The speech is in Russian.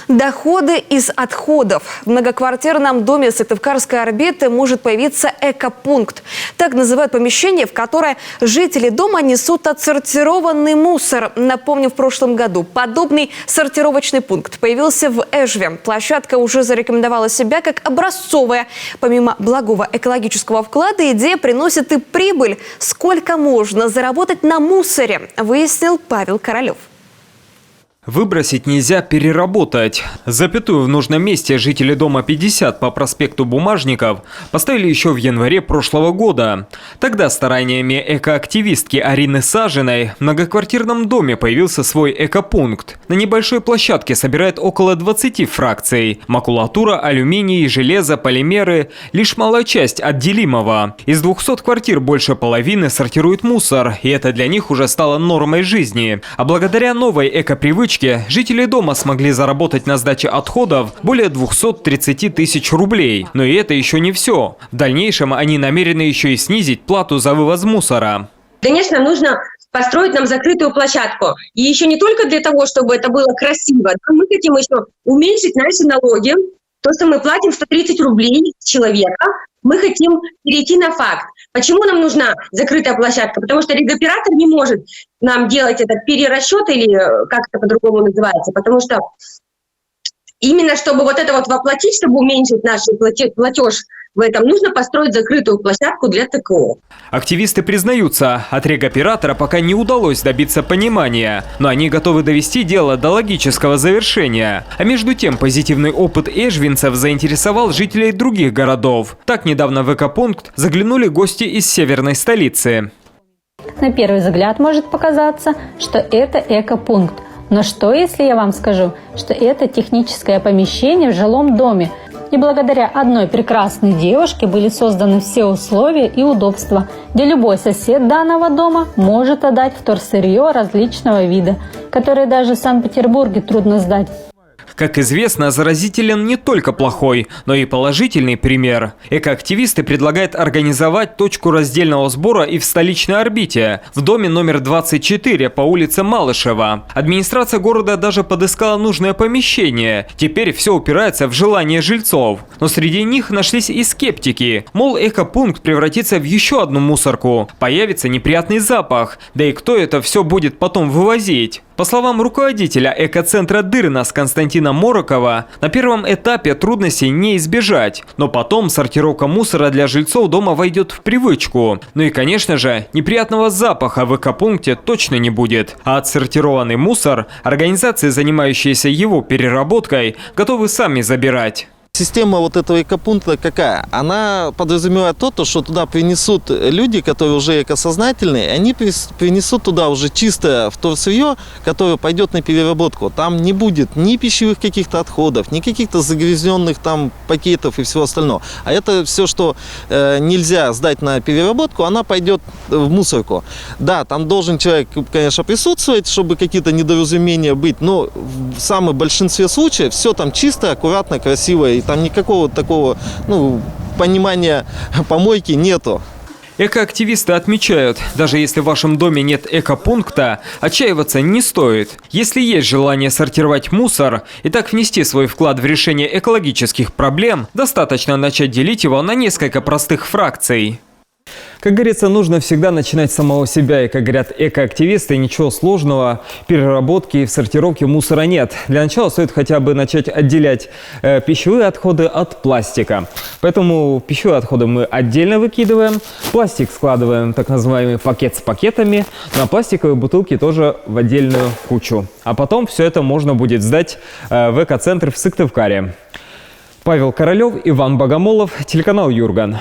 Доходы из отходов. В многоквартирном доме Сыктывкарской орбиты может появиться экопункт. Так называют помещение, в которое жители дома несут отсортированный мусор. Напомню, в прошлом году подобный сортировочный пункт появился в Эжве. Площадка уже зарекомендовала себя как образцовая. Помимо благого экологического вклада, идея приносит и прибыль. Сколько можно заработать на мусоре, выяснил Павел Королев. Выбросить нельзя, переработать. Запятую в нужном месте жители дома 50 по проспекту Бумажников поставили еще в январе прошлого года. Тогда стараниями экоактивистки Арины Сажиной в многоквартирном доме появился свой экопункт. На небольшой площадке собирает около 20 фракций. Макулатура, алюминий, железо, полимеры – лишь малая часть отделимого. Из 200 квартир больше половины сортируют мусор, и это для них уже стало нормой жизни. А благодаря новой экопривычке жители дома смогли заработать на сдаче отходов более 230 тысяч рублей. Но и это еще не все. В дальнейшем они намерены еще и снизить плату за вывоз мусора. Конечно, нужно построить нам закрытую площадку. И еще не только для того, чтобы это было красиво, но мы хотим еще уменьшить наши налоги. То, что мы платим 130 рублей с человека, мы хотим перейти на факт. Почему нам нужна закрытая площадка? Потому что регоператор не может нам делать этот перерасчет, или как это по-другому называется, потому что именно чтобы вот это вот воплотить, чтобы уменьшить наш платеж в этом, нужно построить закрытую площадку для ТКО. Активисты признаются, от регоператора пока не удалось добиться понимания, но они готовы довести дело до логического завершения. А между тем, позитивный опыт эжвинцев заинтересовал жителей других городов. Так недавно в экопункт заглянули гости из северной столицы. На первый взгляд может показаться, что это экопункт. Но что, если я вам скажу, что это техническое помещение в жилом доме, и благодаря одной прекрасной девушке были созданы все условия и удобства, где любой сосед данного дома может отдать вторсырье различного вида, которое даже в Санкт-Петербурге трудно сдать. Как известно, заразителен не только плохой, но и положительный пример. Экоактивисты предлагают организовать точку раздельного сбора и в столичной орбите, в доме номер 24 по улице Малышева. Администрация города даже подыскала нужное помещение. Теперь все упирается в желание жильцов. Но среди них нашлись и скептики. Мол, экопункт превратится в еще одну мусорку. Появится неприятный запах. Да и кто это все будет потом вывозить? По словам руководителя экоцентра «Дырнас» Константина Морокова, на первом этапе трудностей не избежать. Но потом сортировка мусора для жильцов дома войдет в привычку. Ну и, конечно же, неприятного запаха в экопункте точно не будет. А отсортированный мусор организации, занимающиеся его переработкой, готовы сами забирать. Система вот этого экопункта какая? Она подразумевает то, что туда принесут люди, которые уже экосознательные, они принесут туда уже чистое вторсырье, которое пойдет на переработку. Там не будет ни пищевых каких-то отходов, ни каких-то загрязненных там пакетов и всего остального. А это все, что нельзя сдать на переработку, она пойдет в мусорку. Да, там должен человек, конечно, присутствовать, чтобы какие-то недоразумения быть, но в самом большинстве случаев все там чисто, аккуратно, красиво, и там никакого такого, понимания помойки нету. Экоактивисты отмечают, даже если в вашем доме нет экопункта, отчаиваться не стоит. Если есть желание сортировать мусор и так внести свой вклад в решение экологических проблем, достаточно начать делить его на несколько простых фракций. Как говорится, нужно всегда начинать с самого себя. И, как говорят экоактивисты, ничего сложного в переработке и в сортировке мусора нет. Для начала стоит хотя бы начать отделять пищевые отходы от пластика. Поэтому пищевые отходы мы отдельно выкидываем. Пластик складываем в так называемый пакет с пакетами. На пластиковые бутылки тоже в отдельную кучу. А потом все это можно будет сдать в экоцентр в Сыктывкаре. Павел Королев, Иван Богомолов, телеканал Юрган.